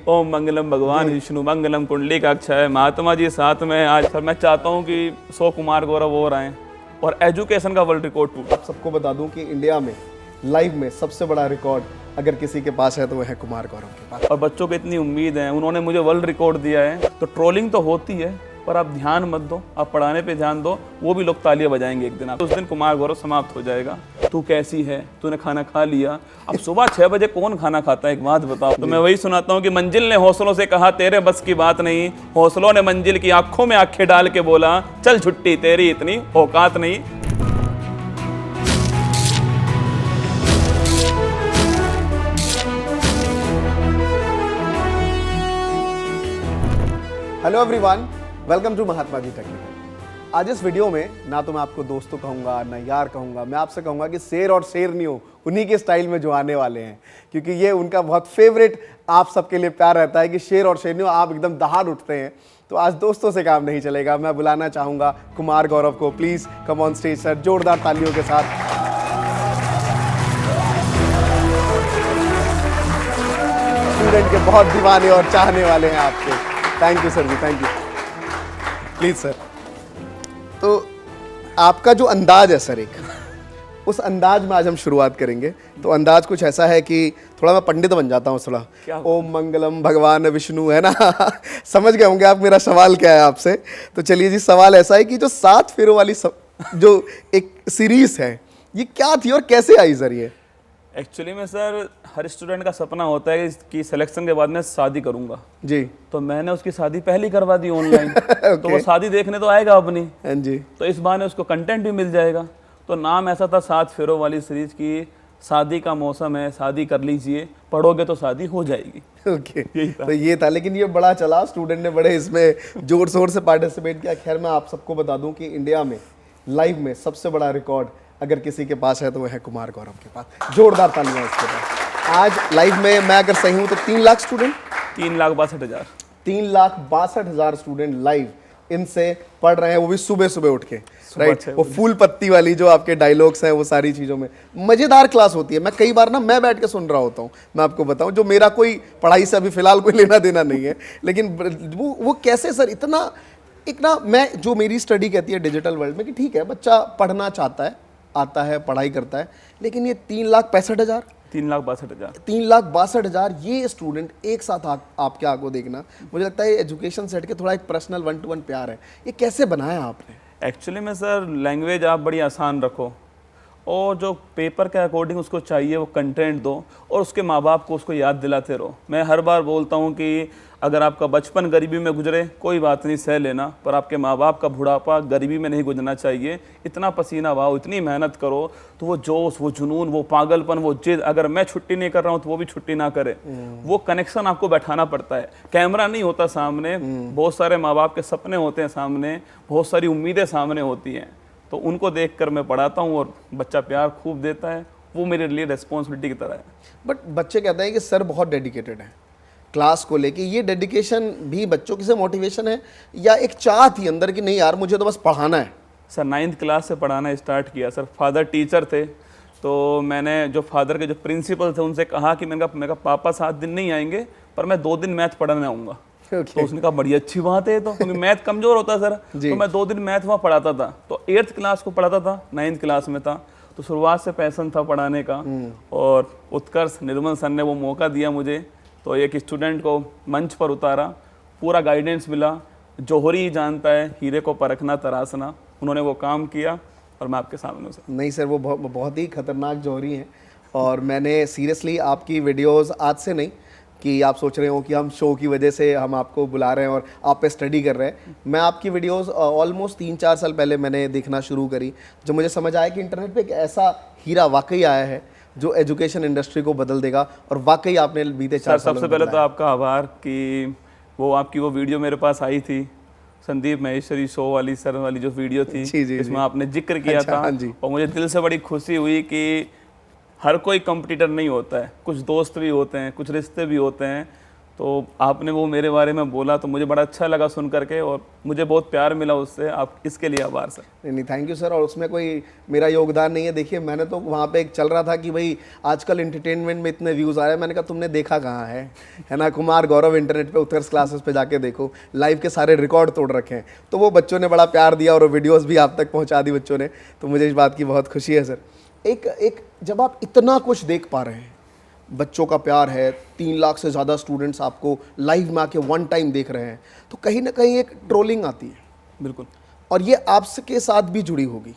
ओम मंगलम भगवान विष्णु मंगलम कुंडलिकाक्षाय। महात्मा जी साथ में आज सर मैं चाहता हूँ कि 100 कुमार गौरव और आएँ और एजुकेशन का वर्ल्ड रिकॉर्ड टूटे। आप सबको बता दूं कि इंडिया में लाइव में सबसे बड़ा रिकॉर्ड अगर किसी के पास है तो वह है कुमार गौरव के पास। और बच्चों को इतनी उम्मीद है, उन्होंने मुझे वर्ल्ड रिकॉर्ड दिया है। तो ट्रोलिंग तो होती है पर आप ध्यान मत दो, आप पढ़ाने पे ध्यान दो, वो भी लोग तालियां बजाएंगे एक दिन। उस दिन कुमार गौरव समाप्त हो जाएगा। तू कैसी है, तूने खाना खा लिया? अब सुबह 6 बजे कौन खाना खाता है, एक बात बताओ। तो मैं वही सुनाता हूँ कि मंजिल ने हौसलों से कहा तेरे बस की बात नहीं, हौसलों ने मंजिल की आंखों में आंखें डाल के बोला चल छुट्टी तेरी इतनी औकात नहीं। Hello everyone, welcome to Mahatma ji technical. आज इस वीडियो में ना तो मैं आपको दोस्तों कहूँगा ना यार कहूँगा, मैं आपसे कहूँगा कि शेर और शेरनी हो उन्हीं के स्टाइल में जो आने वाले हैं, क्योंकि ये उनका बहुत फेवरेट आप सबके लिए प्यार रहता है कि शेर और शेरनी हो, आप एकदम दहाड़ उठते हैं। तो आज दोस्तों से काम नहीं चलेगा, मैं बुलाना चाहूँगा कुमार गौरव को। Please come on stage sir, जोरदार तालियों के साथ। स्टूडेंट के बहुत दीवाने और चाहने वाले हैं आपके। थैंक यू सर जी, थैंक यू। प्लीज सर, तो आपका जो अंदाज है सर, एक उस अंदाज में आज हम शुरुआत करेंगे। तो अंदाज कुछ ऐसा है कि थोड़ा मैं पंडित बन जाता हूँ थोड़ा। ओम मंगलम भगवान विष्णु, है ना। समझ गए होंगे आप मेरा सवाल क्या है आपसे। तो चलिए जी, सवाल ऐसा है कि जो 7 फेरों वाली जो एक सीरीज है, ये क्या थी और कैसे आई सर ये? एक्चुअली में सर हर स्टूडेंट का सपना होता है कि सिलेक्शन के बाद मैं शादी करूंगा जी। तो मैंने उसकी शादी पहले करवा दी ऑनलाइन। तो वो शादी देखने तो आएगा अपनी। हाँ जी। तो इस बहाने उसको कंटेंट भी मिल जाएगा। तो नाम ऐसा था 7 फेरों वाली सीरीज की, शादी का मौसम है, शादी कर लीजिए, पढ़ोगे तो शादी हो जाएगी। ओके, तो ये था। लेकिन ये बड़ा चला, स्टूडेंट ने बड़े इसमें जोर शोर से पार्टिसिपेट किया। खैर, मैं आप सबको बता दूं कि इंडिया में लाइव में सबसे बड़ा रिकॉर्ड अगर किसी के पास है तो वह है कुमार गौरव के पास। जोरदार तालियां इसके पास। आज लाइव में मैं अगर सही हूं तो 3 लाख स्टूडेंट, 3,62,000 3,62,000 स्टूडेंट लाइव इनसे पढ़ रहे हैं, वो भी सुबह सुबह उठ के, राइट। वो फूल पत्ती वाली जो आपके डायलॉग्स हैं, वो सारी चीज़ों में मज़ेदार क्लास होती है। मैं कई बार ना मैं बैठ के सुन रहा होता हूँ, मैं आपको बताऊँ, जो मेरा कोई पढ़ाई से अभी फिलहाल कोई लेना देना नहीं है, लेकिन वो कैसे सर इतना एक ना, मैं जो मेरी स्टडी कहती है डिजिटल वर्ल्ड में कि ठीक है बच्चा पढ़ना चाहता है, आता है, पढ़ाई करता है, लेकिन ये 3,65,000 3,62,000 ये स्टूडेंट एक साथ आपके आंखों देखना, मुझे लगता है एजुकेशन सेट के थोड़ा एक पर्सनल 1-to-1 प्यार है। ये कैसे बनाया आपने? एक्चुअली में सर लैंग्वेज आप बड़ी आसान रखो और जो पेपर के अकॉर्डिंग उसको चाहिए वो कंटेंट दो और उसके माँ बाप को उसको याद दिलाते रहो। मैं हर बार बोलता हूँ कि अगर आपका बचपन गरीबी में गुजरे कोई बात नहीं, सह लेना, पर आपके माँ बाप का बुढ़ापा गरीबी में नहीं गुजरना चाहिए। इतना पसीना बहाओ, इतनी मेहनत करो, तो वो जोश, वो जुनून, वो पागलपन, वो जिद, अगर मैं छुट्टी नहीं कर रहा हूँ तो वो भी छुट्टी ना करे। वो कनेक्शन आपको बैठाना पड़ता है। कैमरा नहीं होता सामने, बहुत सारे माँ बाप के सपने होते हैं सामने, बहुत सारी उम्मीदें सामने होती हैं, तो उनको देखकर मैं पढ़ाता हूँ और बच्चा प्यार खूब देता है। वो मेरे लिए रिस्पॉन्सिबिलिटी की तरह है। बट बच्चे कहते हैं कि सर बहुत डेडिकेटेड है क्लास को लेके। ये डेडिकेशन भी बच्चों की से मोटिवेशन है या एक चाह थी अंदर कि नहीं यार मुझे तो बस पढ़ाना है? सर 9th क्लास से पढ़ाना स्टार्ट किया। सर फादर टीचर थे, तो मैंने जो फादर के जो प्रिंसिपल थे उनसे कहा कि मैंने कहा पापा 7 दिन नहीं आएंगे पर मैं 2 दिन मैथ पढ़ाने आऊँगा। तो उसने कहा बड़ी अच्छी बात है, तो क्योंकि मैथ कमजोर होता है सर, तो मैं 2 दिन मैथ वहाँ पढ़ाता था। तो 8th क्लास को पढ़ाता था, 9th क्लास में था, तो शुरुआत से पैसन था पढ़ाने का। और उत्कर्ष निर्मल सर ने वो मौका दिया मुझे, तो एक स्टूडेंट को मंच पर उतारा, पूरा गाइडेंस मिला। जौहरी जानता है हीरे को परखना तराशना, उन्होंने वो काम किया और मैं आपके सामने हूँ। नहीं सर, वो बहुत ही खतरनाक जौहरी हैं। और मैंने सीरियसली आपकी वीडियोस आज से नहीं कि आप सोच रहे हो कि हम शो की वजह से हम आपको बुला रहे हैं और आप पे स्टडी कर रहे हैं। मैं आपकी वीडियोस ऑलमोस्ट 3-4 साल पहले मैंने देखना शुरू करी, जो मुझे समझ आया कि इंटरनेट पे एक ऐसा हीरा वाकई आया है जो एजुकेशन इंडस्ट्री को बदल देगा। और वाकई आपने बीते 4 साल सबसे पहले तो आपका आभार कि वो आपकी वो वीडियो मेरे पास आई थी, संदीप महेश्वरी शो वाली सर वाली जो वीडियो थी, इसमें आपने जिक्र किया था। और मुझे दिल से बड़ी खुशी हुई कि हर कोई कंपटीटर नहीं होता है, कुछ दोस्त भी होते हैं, कुछ रिश्ते भी होते हैं। तो आपने वो मेरे बारे में बोला तो मुझे बड़ा अच्छा लगा सुन करके, और मुझे बहुत प्यार मिला उससे। आप इसके लिए आभार सर। नहीं थैंक यू सर। और उसमें कोई मेरा योगदान नहीं है। देखिए मैंने तो वहाँ पे एक चल रहा था कि भाई आजकल एंटरटेनमेंट में इतने व्यूज़ आ रहे हैं, मैंने कहा तुमने देखा कहाँ है ना, कुमार गौरव इंटरनेट पे उत्कर्ष क्लासेस पे जाके देखो, लाइव के सारे रिकॉर्ड तोड़ रखे हैं। तो वो बच्चों ने बड़ा प्यार दिया और वीडियोज़ भी आप तक पहुँचा दी बच्चों ने, तो मुझे इस बात की बहुत खुशी है सर। एक जब आप इतना कुछ देख पा रहे हैं, बच्चों का प्यार है, 3 लाख से ज़्यादा स्टूडेंट्स आपको लाइव में आके वन टाइम देख रहे हैं, तो कहीं ना कहीं एक ट्रोलिंग आती है। बिल्कुल। और ये आपके साथ भी जुड़ी होगी,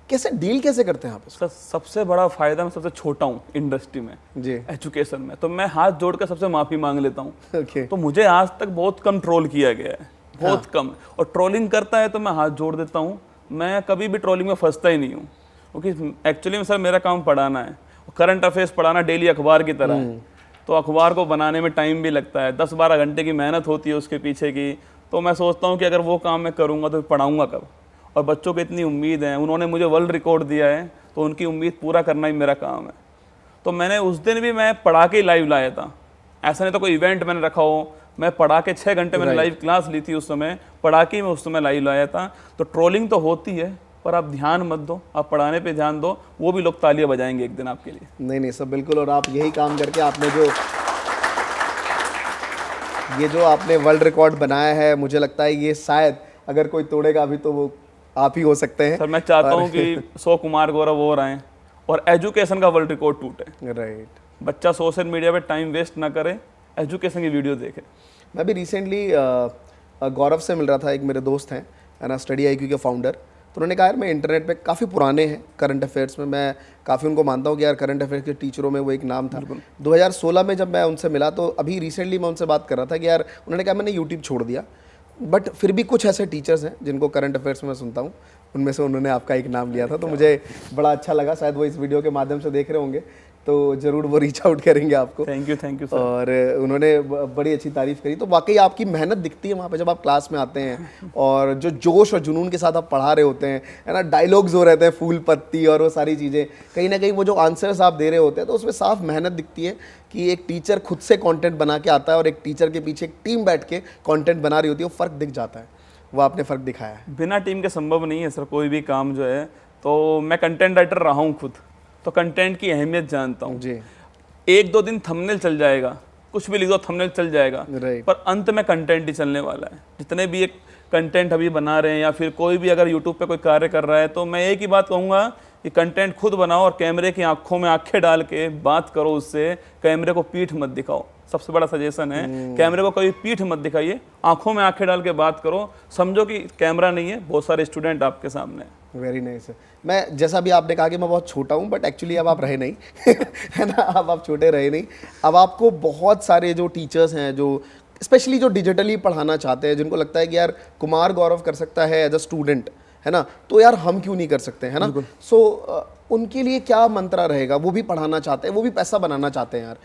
कैसे डील कैसे करते हैं आप इसको? सर सबसे बड़ा फायदा, मैं सबसे छोटा हूँ इंडस्ट्री में जी एजुकेशन में, तो मैं हाथ जोड़ कर सबसे माफ़ी मांग लेता हूँ। ओके। तो मुझे आज तक बहुत कम ट्रोल किया गया है, बहुत कम। और ट्रोलिंग करता है तो मैं हाथ जोड़ देता हूँ, मैं कभी भी ट्रोलिंग में फंसता ही नहीं हूँ, क्योंकि एक्चुअली में सर मेरा काम पढ़ाना है। करंट अफेयर्स पढ़ाना डेली अखबार की तरह है, तो अखबार को बनाने में टाइम भी लगता है, 10-12 घंटे की मेहनत होती है उसके पीछे की। तो मैं सोचता हूँ कि अगर वो काम मैं करूँगा तो पढ़ाऊँगा कब। और बच्चों को इतनी उम्मीद है, उन्होंने मुझे वर्ल्ड रिकॉर्ड दिया है, तो उनकी उम्मीद पूरा करना ही मेरा काम है। तो मैंने उस दिन भी मैं पढ़ा के लाइव लाया था, ऐसा नहीं तो कोई इवेंट मैंने रखा हो, मैं पढ़ा के 6 घंटे मैंने लाइव क्लास ली थी, उस समय पढ़ा के मैं उस समय लाइव लाया था। तो ट्रोलिंग तो होती है, पर आप ध्यान मत दो, आप पढ़ाने पे ध्यान दो, वो भी लोग तालियां बजाएंगे एक दिन आपके लिए। नहीं सब बिल्कुल। और आप यही काम करके आपने जो आपने वर्ल्ड रिकॉर्ड बनाया है, मुझे लगता है ये शायद अगर कोई तोड़ेगा अभी तो वो आप ही हो सकते हैं। सर मैं चाहता हूँ कि 100 कुमार गौरव और आएँ और एजुकेशन का वर्ल्ड रिकॉर्ड टूटे। राइट। बच्चा सोशल मीडिया पे टाइम वेस्ट ना करे, एजुकेशन की वीडियो देखे। मैं भी रिसेंटली गौरव से मिल रहा था, एक मेरे दोस्त हैं है ना, स्टडी IQ के फाउंडर। तो उन्होंने कहा यार मैं इंटरनेट पे काफ़ी पुराने हैं करंट अफेयर्स में, मैं काफ़ी उनको मानता हूँ कि यार करंट अफेयर्स के टीचरों में वो एक नाम था। 2016 में जब मैं उनसे मिला, तो अभी रिसेंटली मैं उनसे बात कर रहा था कि यार, उन्होंने कहा मैंने यूट्यूब छोड़ दिया, बट फिर भी कुछ ऐसे टीचर्स हैं जिनको करंट अफेयर्स में मैं सुनता हूँ, उनमें से उन्होंने आपका एक नाम लिया था। तो मुझे बड़ा अच्छा लगा, शायद वो इस वीडियो के माध्यम से देख रहे होंगे, तो ज़रूर वो रीच आउट करेंगे आपको। Thank you sir. और उन्होंने बड़ी अच्छी तारीफ़ करी। तो वाकई आपकी मेहनत दिखती है वहाँ पे जब आप क्लास में आते हैं, और जो जोश और जुनून के साथ आप पढ़ा रहे होते हैं, है ना, डायलॉग्स हो रहते हैं, फूल पत्ती और वो सारी चीज़ें, कहीं ना कहीं वो जो आंसर्स आप दे रहे होते हैं, तो उसमें साफ मेहनत दिखती है कि एक टीचर खुद से कंटेंट बना के आता है और एक टीचर के पीछे एक टीम बैठ के कंटेंट बना रही होती है, वो फ़र्क दिख जाता है। वो आपने फ़र्क दिखाया है। बिना टीम के संभव नहीं है सर कोई भी काम जो है। तो मैं कंटेंट राइटर रहा हूँ खुद, तो कंटेंट की अहमियत जानता हूँ जी। 1-2 दिन थंबनेल चल जाएगा, कुछ भी लिख दो थंबनेल चल जाएगा, राइट। पर अंत में कंटेंट ही चलने वाला है। जितने भी एक कंटेंट अभी बना रहे हैं, या फिर कोई भी अगर यूट्यूब पे कोई कार्य कर रहा है, तो मैं एक ही बात कहूँगा कि कंटेंट खुद बनाओ और कैमरे की आंखों में आंखें डाल के बात करो उससे, कैमरे को पीठ मत दिखाओ। सबसे बड़ा सजेशन है, कैमरे को कभी पीठ मत दिखाइए, आंखों में आंखें डाल के बात करो, समझो कि कैमरा नहीं है, बहुत सारे स्टूडेंट आपके सामने हैं। वेरी नाइस है। मैं जैसा भी आपने कहा कि मैं बहुत छोटा हूँ, बट एक्चुअली अब आप रहे नहीं है ना, अब आप छोटे रहे नहीं। अब आपको बहुत सारे जो टीचर्स हैं, जो स्पेशली जो डिजिटली पढ़ाना चाहते हैं, जिनको लगता है कि यार कुमार गौरव कर सकता है एज अ स्टूडेंट, है ना, तो यार हम क्यों नहीं कर सकते, है ना। सो उनके लिए क्या मंत्रा रहेगा? वो भी पढ़ाना चाहते हैं, वो भी पैसा बनाना चाहते हैं यार,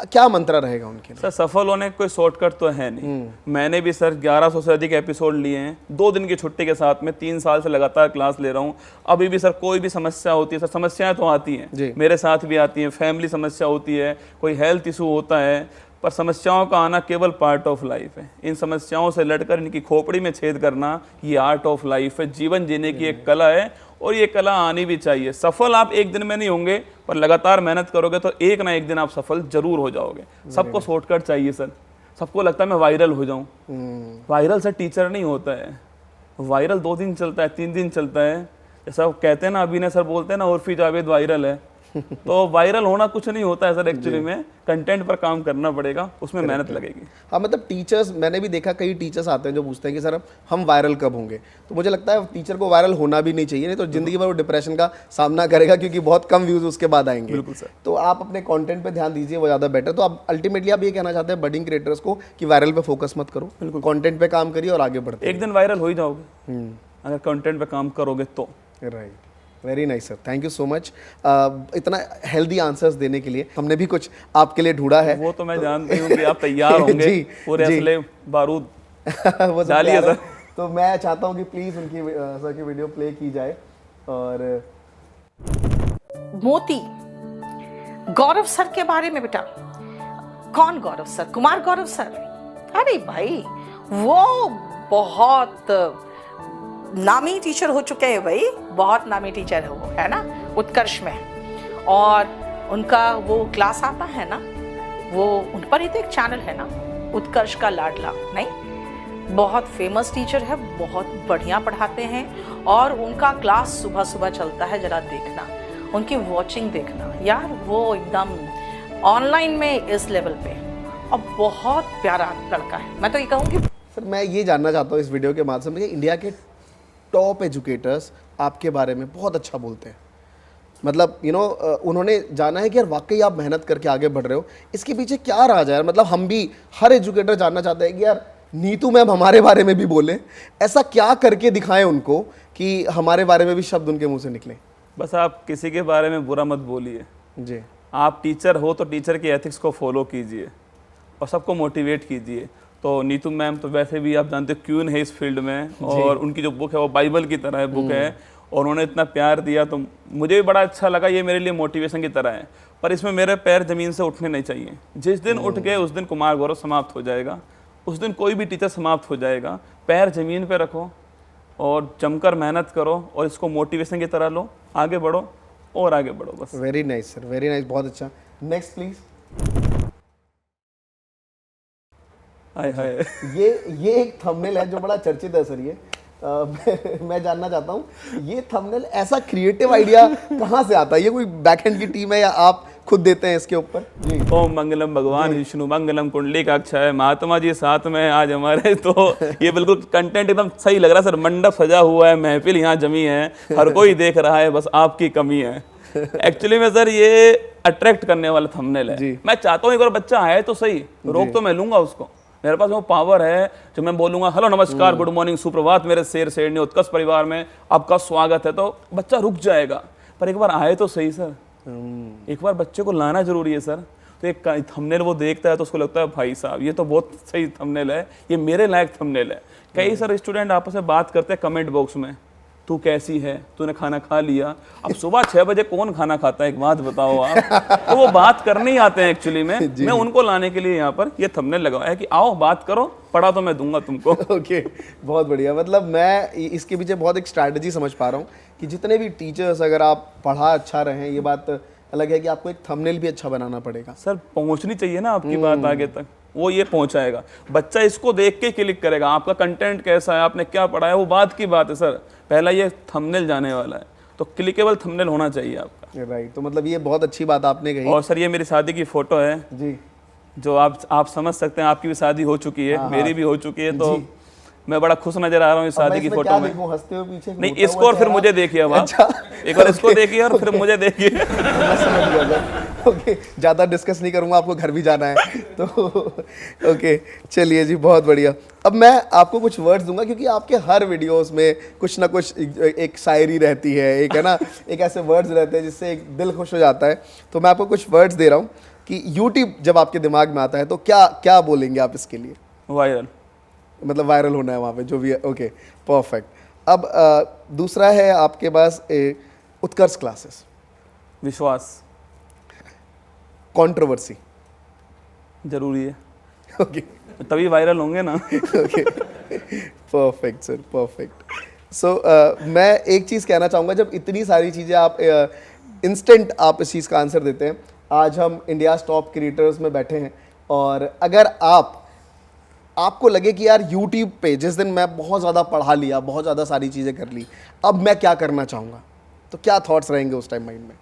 क्या मंत्रा रहेगा उनके लिए? सर सफल होने का कोई शॉर्टकट तो है नहीं। मैंने भी सर 1100 से अधिक एपिसोड लिए हैं 2 दिन की छुट्टी के साथ में, 3 साल से लगातार क्लास ले रहा हूँ। अभी भी सर कोई भी समस्या होती है, सर समस्याएं तो आती हैं, मेरे साथ भी आती हैं, फैमिली समस्या होती है, कोई हेल्थ इशू होता है, पर समस्याओं का आना केवल पार्ट ऑफ लाइफ है। इन समस्याओं से लड़कर इनकी खोपड़ी में छेद करना, ये आर्ट ऑफ लाइफ है, जीवन जीने की एक कला है, और ये कला आनी भी चाहिए। सफल आप एक दिन में नहीं होंगे, पर लगातार मेहनत करोगे तो एक ना एक दिन आप सफल जरूर हो जाओगे। सबको शॉर्टकट चाहिए सर, सबको लगता है मैं वायरल हो जाऊं। वायरल से टीचर नहीं होता है, वायरल 2 दिन चलता है, 3 दिन चलता है। जैसा कहते हैं ना, अभिनय सर बोलते हैं ना, उर्फी जावेद वायरल है। तो वायरल होना कुछ नहीं होता है सर, एक्चुअली में कंटेंट पर काम करना पड़ेगा, उसमें मेहनत लगेगी। हाँ, मतलब टीचर्स, मैंने भी देखा कई टीचर्स आते हैं जो पूछते हैं कि सर हम वायरल कब होंगे। तो मुझे लगता है टीचर को वायरल होना भी नहीं चाहिए, नहीं तो जिंदगी भर वो डिप्रेशन का सामना करेगा, क्योंकि बहुत कम व्यूज उसके बाद आएंगे। बिल्कुल सर। तो आप अपने कंटेंट पे ध्यान दीजिए, वो ज़्यादा बेटर। तो आप अल्टीमेटली आप ये कहना चाहते हैं बडिंग क्रिएटर्स को कि वायरल पे फोकस मत करो, बिल्कुल कंटेंट पे काम करिए और आगे बढ़ते। एक दिन वायरल हो ही जाओगे अगर कंटेंट पे काम करोगे तो। Right, very nice sir, thank you so much इतना हेल्दी आंसर्स देने के लिए। हमने भी कुछ आपके लिए ढूंढा है। वो तो मैं जानती हूँ कि आप तैयार होंगे, पूरे असले बारूद वो डालिए सर। तो मैं चाहता हूँ कि प्लीज़ उनकी सर की वीडियो प्ले की जाए। और मोती गौरव सर के बारे में बेटा, कौन गौरव सर? कुमार गौरव सर? अरे भाई वो बहुत नामी टीचर हो चुके हैं भाई, बहुत नामी टीचर है वो, है ना, उत्कर्ष में। और उनका वो क्लास आता है ना, वो उन पर ही तो एक चैनल है ना, उत्कर्ष का लाडला, नहीं, बहुत फेमस टीचर है, बहुत बढ़िया पढ़ाते हैं। और उनका क्लास सुबह सुबह चलता है, जरा देखना उनकी वॉचिंग देखना यार, वो एकदम ऑनलाइन में इस लेवल पे, और बहुत प्यारा लड़का है। मैं तो ये कहूँगी सर, मैं ये जानना चाहता हूँ इस वीडियो के माध्यम से, इंडिया के टॉप एजुकेटर्स आपके बारे में बहुत अच्छा बोलते हैं, मतलब उन्होंने जाना है कि यार वाकई आप मेहनत करके आगे बढ़ रहे हो, इसके पीछे क्या राज है यार? मतलब हम भी, हर एजुकेटर जानना चाहते हैं कि यार नीतू मैम हमारे बारे में भी बोले, ऐसा क्या करके दिखाएं उनको कि हमारे बारे में भी शब्द उनके मुंह से निकले। बस आप किसी के बारे में बुरा मत बोलिए जी। आप टीचर हो तो टीचर की एथिक्स को फॉलो कीजिए और सबको मोटिवेट कीजिए। तो नीतू मैम तो वैसे भी आप जानते हो क्वीन है इस फील्ड में, और उनकी जो बुक है वो बाइबल की तरह है बुक है, और उन्होंने इतना प्यार दिया तो मुझे भी बड़ा अच्छा लगा, ये मेरे लिए मोटिवेशन की तरह है। पर इसमें मेरे पैर ज़मीन से उठने नहीं चाहिए। जिस दिन उठ गए उस दिन कुमार गौरव समाप्त हो जाएगा, उस दिन कोई भी टीचर समाप्त हो जाएगा। पैर ज़मीन पे रखो और जमकर मेहनत करो और इसको मोटिवेशन की तरह लो, आगे बढ़ो और आगे बढ़ो बस। Very nice sir, very nice, बहुत अच्छा। Next please. हाय हाय ये एक थंबनेल है जो बड़ा चर्चित है सर। ये मैं जानना चाहता हूँ, ये थंबनेल ऐसा क्रिएटिव आइडिया कहाँ से आता है? ये कोई बैकएंड की टीम है या आप खुद देते हैं इसके ऊपर? जी। ओम मंगलम भगवान विष्णु मंगलम कुंडलिकाक्षाय, महात्मा जी साथ में आज हमारे, तो ये बिल्कुल कंटेंट एकदम सही लग रहा है सर। मंडप सजा हुआ है, महफिल यहाँ जमी है, हर कोई देख रहा है, बस आपकी कमी है। एक्चुअली में सर ये अट्रैक्ट करने वाला थंबनेल है। मैं चाहता हूँ एक बार बच्चा आए तो सही, रोक तो मैं लूंगा उसको, मेरे पास वो पावर है जो मैं बोलूंगा हेलो नमस्कार गुड मॉर्निंग सुप्रभात मेरे शेर शेरनी उत्कर्ष परिवार में आपका स्वागत है, तो बच्चा रुक जाएगा। पर एक बार आए तो सही सर, एक बार बच्चे को लाना जरूरी है सर। तो एक थंबनेल वो देखता है तो उसको लगता है भाई साहब ये तो बहुत सही थंबनेल है, ये मेरे लायक थंबनेल है। कई सर स्टूडेंट आपस में बात करते हैं कमेंट बॉक्स में, तू कैसी है, तूने खाना खा लिया। अब सुबह 6 बजे कौन खाना खाता है, एक बात बताओ आप। तो वो बात करने ही आते हैं एक्चुअली में। मैं उनको लाने के लिए यहाँ पर ये थंबनेल लगाया है कि आओ बात करो, पढ़ा तो मैं दूंगा तुमको। ओके, बहुत बढ़िया। मतलब मैं इसके पीछे बहुत एक स्ट्रैटेजी समझ पा रहा हूँ कि जितने भी टीचर्स, अगर आप पढ़ा अच्छा रहे, ये बात अलग है कि आपको एक थंबनेल भी अच्छा बनाना पड़ेगा। सर पहुंचनी चाहिए ना आपकी बात आगे तक, वो ये पहुंचाएगा। बच्चा इसको देख के क्लिक करेगा, आपका कंटेंट कैसा है, आपने क्या पढ़ा है, वो बात की बात है सर। पहला ये थंबनेल जाने वाला है, तो क्लिकेबल थंबनेल होना चाहिए आपका। राइट, तो मतलब ये बहुत अच्छी बात आपने कही। और सर ये मेरी शादी की फोटो है जी, जो आप समझ सकते हैं, आपकी भी शादी हो चुकी है, मेरी भी हो चुकी है, तो मैं बड़ा खुश नजर आ रहा हूँ इस शादी की फोटो में। हंसते हुए पीछे नहीं, इसको और फिर मुझे देखिए अब आप। एक बार इसको देखिए और फिर मुझे देखिए। मैं समझ गया। ओके, ज़्यादा डिस्कस नहीं करूँगा, आपको घर भी जाना है तो ओके, चलिए जी, बहुत बढ़िया। अब मैं आपको कुछ वर्ड्स दूंगा क्योंकि आपके हर वीडियोस में कुछ ना कुछ एक शायरी रहती है, एक है ना, एक ऐसे वर्ड्स रहते हैं जिससे एक दिल खुश हो जाता है। तो मैं आपको कुछ वर्ड्स दे रहा हूँ कि यूट्यूब जब आपके दिमाग में आता है तो क्या क्या बोलेंगे आप इसके लिए? वायरल, मतलब वायरल होना है वहाँ पे जो भी है। Okay, perfect. अब दूसरा है आपके पास उत्कर्ष क्लासेस। विश्वास, कंट्रोवर्सी जरूरी है, ओके, तभी वायरल होंगे ना। Okay, perfect sir, perfect. So मैं एक चीज़ कहना चाहूँगा, जब इतनी सारी चीज़ें आप इंस्टेंट आप इस चीज़ का आंसर देते हैं। आज हम इंडिया टॉप क्रिएटर्स में बैठे हैं, और अगर आपको लगे कि यार यूट्यूब पे जिस दिन मैं बहुत ज़्यादा पढ़ा लिया, बहुत ज़्यादा सारी चीज़ें कर ली, अब मैं क्या करना चाहूँगा, तो क्या थॉट्स रहेंगे उस टाइम माइंड में?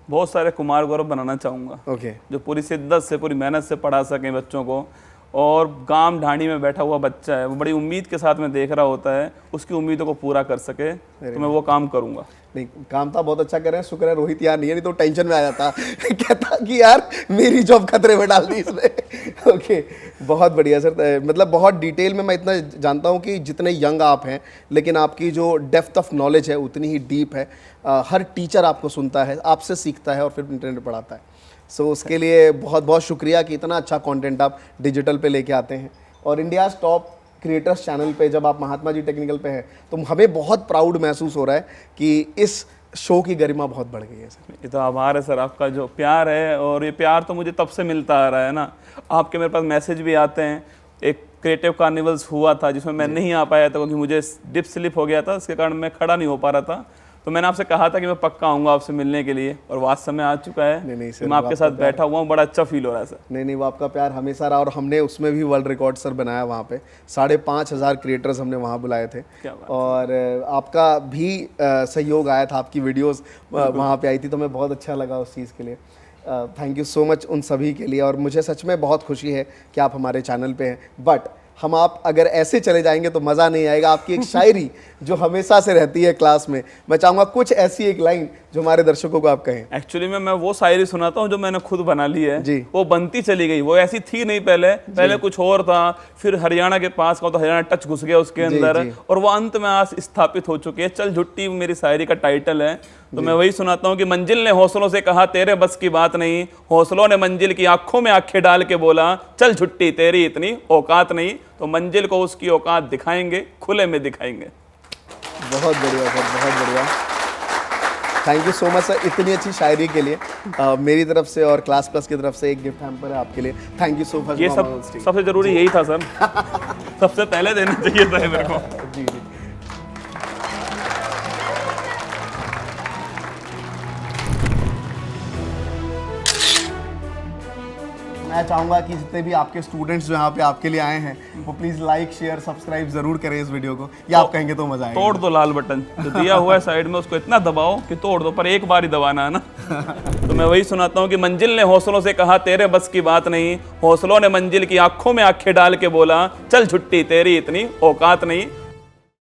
बहुत सारे कुमार गौरव बनाना चाहूँगा, ओके, जो पूरी शिद्दत से पूरी मेहनत से पढ़ा सकें बच्चों को। और गांव ढाणी में बैठा हुआ बच्चा है, वो बड़ी उम्मीद के साथ में देख रहा होता है, उसकी उम्मीदों को पूरा कर सके, तो मैं वो काम करूँगा। नहीं, काम तो बहुत अच्छा कर रहे हैं, शुक्र है रोहित यहाँ नहीं है, नहीं तो टेंशन में आ जाता। कहता कि यार मेरी जॉब खतरे में डाल दी इसने। ओके, बहुत बढ़िया सर। मतलब बहुत डिटेल में मैं इतना जानता हूँ कि जितने यंग आप हैं, लेकिन आपकी जो डेप्थ ऑफ नॉलेज है उतनी ही डीप है। हर टीचर आपको सुनता है, आपसे सीखता है और फिर इंटरनेट पढ़ाता है। सो उसके लिए बहुत बहुत शुक्रिया कि इतना अच्छा कंटेंट आप डिजिटल पे लेके आते हैं। और इंडियाज़ टॉप क्रिएटर्स चैनल पे जब आप महात्मा जी टेक्निकल पे हैं, तो हमें बहुत प्राउड महसूस हो रहा है कि इस शो की गरिमा बहुत बढ़ गई है सर। ये तो आभार है सर, आपका जो प्यार है, और ये प्यार तो मुझे तब से मिलता आ रहा है ना। आपके मेरे पास मैसेज भी आते हैं। एक क्रिएटिव कार्निवल्स हुआ था जिसमें मैं नहीं आ पाया था क्योंकि मुझे डिप स्लिप हो गया था, इसके कारण मैं खड़ा नहीं हो पा रहा था। तो मैंने आपसे कहा था कि मैं पक्का आऊँगा आपसे मिलने के लिए, और आज समय आ चुका है। नहीं सर, मैं आपके साथ बैठा हुआ हूँ, बड़ा अच्छा फील हो रहा है सर। नहीं, वो आपका प्यार हमेशा रहा, और हमने उसमें भी वर्ल्ड रिकॉर्ड सर बनाया वहाँ पे। 5,500 क्रिएटर्स हमने वहाँ बुलाए थे। क्या बात। और आपका भी सहयोग आया था, आपकी वीडियोस वहाँ पे आई थी, तो हमें बहुत अच्छा लगा उस चीज़ के लिए। थैंक यू सो मच उन सभी के लिए, और मुझे सच में बहुत खुशी है कि आप हमारे चैनल पे हैं। बट हम आप अगर ऐसे चले जाएंगे तो मज़ा नहीं आएगा। आपकी एक शायरी जो हमेशा से रहती है क्लास में, मैं चाहूँगा कुछ ऐसी एक लाइन जो हमारे दर्शकों को आप कहें। एक्चुअली में मैं वो शायरी सुनाता हूँ जो मैंने खुद बना ली है जी। वो बनती चली गई, वो ऐसी थी नहीं पहले कुछ और था, फिर हरियाणा के पास का तो हरियाणा टच घुस गया उसके अंदर, जी। और वो अंत में आज स्थापित हो चुकी है। चल झुट्टी मेरी शायरी का टाइटल है। तो मैं वही सुनाता हूँ कि मंजिल ने हौसलों से कहा तेरे बस की बात नहीं, हौसलों ने मंजिल की आंखों में आंखें डाल के बोला चल झुट्टी तेरी इतनी औकात नहीं। तो मंजिल को उसकी औकात दिखाएंगे, खुले में दिखाएंगे। बहुत बढ़िया सर, बहुत बढ़िया। Thank you so much sir इतनी अच्छी शायरी के लिए। मेरी तरफ से और क्लास प्लस की तरफ से एक गिफ्ट हैम्पर है आपके लिए। Thank you so much. ये सबसे जरूरी यही था सर, सबसे पहले देना चाहिए था मेरे को। जी जी। मैं चाहूँगा कि जितने भी आपके स्टूडेंट्स जो यहाँ पे आपके लिए आए हैं वो प्लीज़ लाइक शेयर सब्सक्राइब ज़रूर करें इस वीडियो को, या आप कहेंगे तो मज़ा आएगा। तोड़ दो लाल बटन जो दिया हुआ है साइड में, उसको इतना दबाओ कि तोड़ दो, पर एक बार ही दबाना है ना। तो मैं वही सुनाता हूँ कि मंजिल ने हौसलों से कहा तेरे बस की बात नहीं, हौसलों ने मंजिल की आंखों में आंखें डाल के बोला चल झुट्टी तेरी इतनी औकात नहीं।